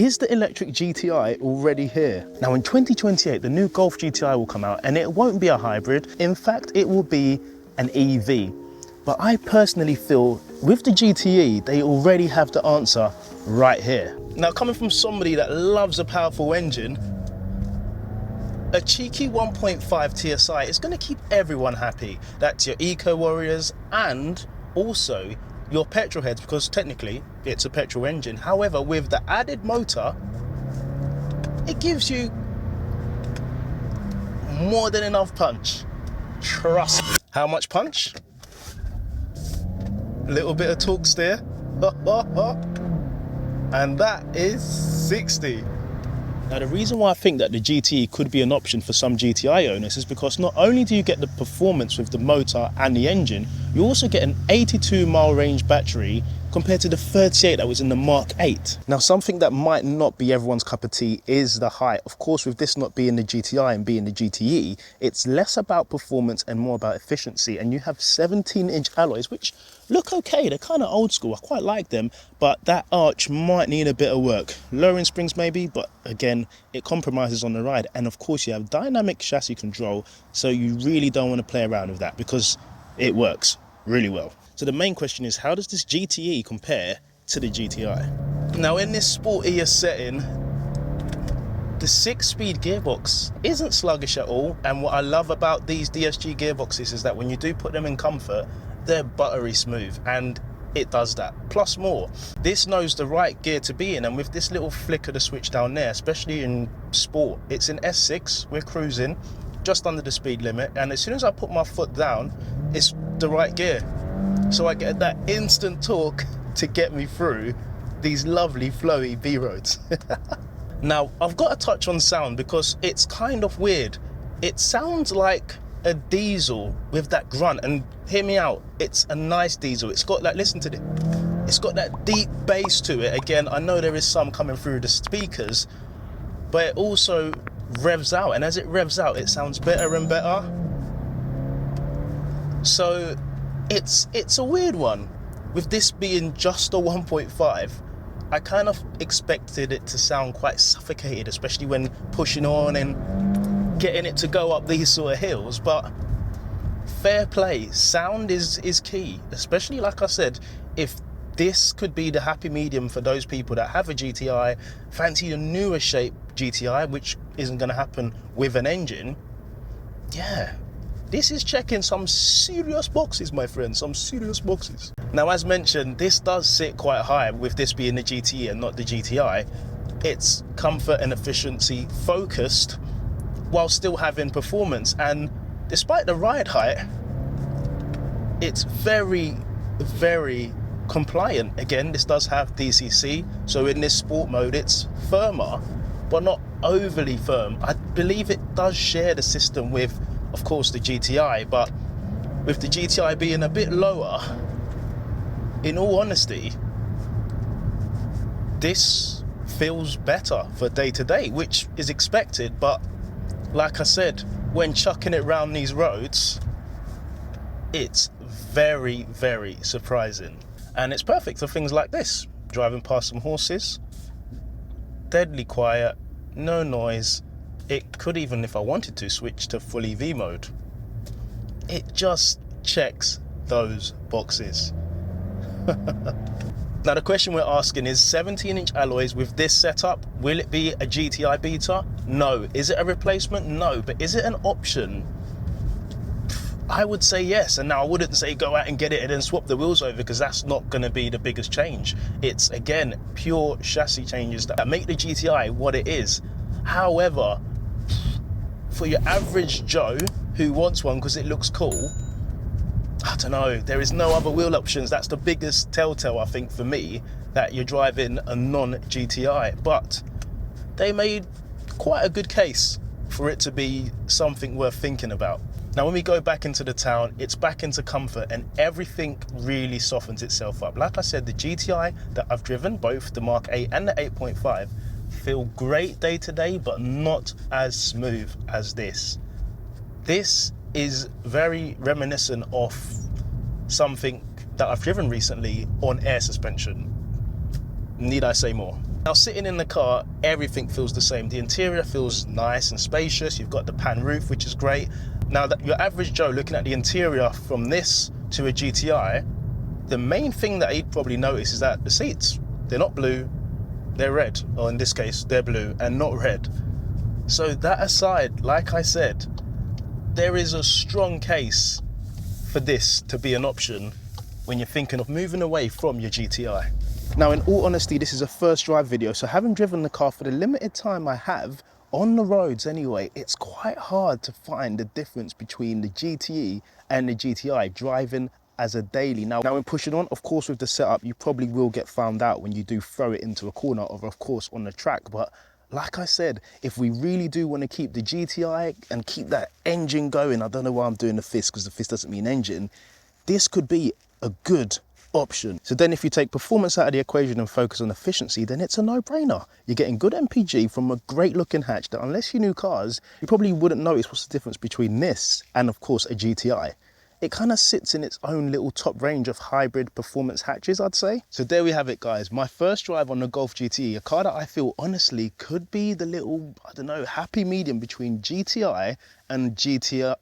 is the electric GTI already here? Now in 2028, the new Golf GTI will come out and it won't be a hybrid. In fact, it will be an EV. But I personally feel with the GTE, they already have the answer right here. Now coming from somebody that loves a powerful engine, a cheeky 1.5 TSI is going to keep everyone happy. That's your eco warriors and also your petrol heads, because technically it's a petrol engine. However, with the added motor, it gives you more than enough punch. Trust me. How much punch? A little bit of torque steer. And that is 60. Now the reason why I think that the GTE could be an option for some GTI owners is because not only do you get the performance with the motor and the engine, you also get an 82-mile range battery compared to the 38 that was in the Mark 8. Now something that might not be everyone's cup of tea is the height. Of course, with this not being the GTI and being the GTE, it's less about performance and more about efficiency. And you have 17-inch alloys, which look okay. They're kind of old school. I quite like them, but that arch might need a bit of work. Lowering springs maybe, but again, it compromises on the ride. And of course, you have dynamic chassis control, so you really don't want to play around with that because it works really well. So the main question is, how does this GTE compare to the GTI? Now in this sportier setting, the 6-speed gearbox isn't sluggish at all. And what I love about these DSG gearboxes is that when you do put them in comfort, they're buttery smooth, and it does that plus more. This knows the right gear to be in, and with this little flick of the switch down there, especially in sport, it's in S6, we're cruising just under the speed limit, and as soon as I put my foot down, it's the right gear. So I get that instant torque to get me through these lovely flowy B roads. Now I've got to touch on sound because it's kind of weird. It sounds like a diesel with that grunt, and hear me out, it's a nice diesel. It's got that, listen to it, it's got that deep bass to it. Again, I know there is some coming through the speakers, but it also revs out, and as it revs out, it sounds better and better. So it's a weird one. With this being just a 1.5, I kind of expected it to sound quite suffocated, especially when pushing on and getting it to go up these sort of hills. But fair play, sound is key, especially like I said, if this could be the happy medium for those people that have a GTI, fancy a newer shape GTI, which isn't going to happen with an engine. Yeah, this is checking some serious boxes, my friend, some serious boxes. Now, as mentioned, this does sit quite high with this being the GTE and not the GTI. It's comfort and efficiency focused while still having performance. And despite the ride height, it's very, very compliant. Again, this does have DCC, so in this sport mode, it's firmer, but not overly firm. I believe it does share the system with, of course, the GTI, but with the GTI being a bit lower, in all honesty, this feels better for day-to-day, which is expected. But like I said, when chucking it round these roads, it's very, very surprising. And it's perfect for things like this, driving past some horses, deadly quiet, no noise. It could even, if I wanted to, switch to full EV mode. It just checks those boxes. Now the question we're asking is, 17-inch alloys with this setup, will it be a GTI beta? No. Is it a replacement? No. But is it an option? I would say yes. And now I wouldn't say go out and get it and then swap the wheels over, because that's not going to be the biggest change. It's, again, pure chassis changes that make the GTI what it is. However, for your average Joe who wants one because it looks cool, I don't know, there is no other wheel options. That's the biggest telltale, I think, for me, that you're driving a non-GTI. But they made quite a good case for it to be something worth thinking about. Now, when we go back into the town, it's back into comfort and everything really softens itself up. Like I said, the GTI that I've driven, both the Mark 8 and the 8.5, feel great day to day, but not as smooth as this. This is very reminiscent of something that I've driven recently on air suspension. Need I say more? Now, sitting in the car, everything feels the same. The interior feels nice and spacious. You've got the pan roof, which is great. Now, that your average Joe looking at the interior from this to a GTI, the main thing that he'd probably notice is that the seats, they're not blue, they're red. Or in this case, they're blue and not red. So that aside, like I said, there is a strong case for this to be an option when you're thinking of moving away from your GTI. Now, in all honesty, this is a first drive video, so having driven the car for the limited time I have, on the roads anyway, it's quite hard to find the difference between the GTE and the GTI driving as a daily. Now when pushing on, of course, with the setup, you probably will get found out when you do throw it into a corner or, of course, on the track. But like I said, if we really do want to keep the GTI and keep that engine going, I don't know why I'm doing the fist, because the fist doesn't mean engine, this could be a good option. So then if you take performance out of the equation and focus on efficiency, then it's a no-brainer. You're getting good MPG from a great looking hatch that, unless you knew cars, you probably wouldn't notice what's the difference between this and, of course, a GTI. It kind of sits in its own little top range of hybrid performance hatches, I'd say. So there we have it, guys. My first drive on the Golf GTE, a car that I feel honestly could be the little, I don't know, happy medium between GTI and GTI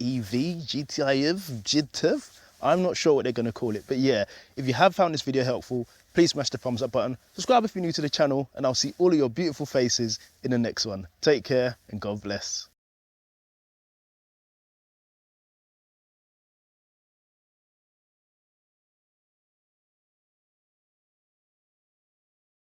EV, GTI EV, GTIV. I'm not sure what they're going to call it, but yeah, if you have found this video helpful, please smash the thumbs up button, subscribe if you're new to the channel, and I'll see all of your beautiful faces in the next one. Take care and God bless.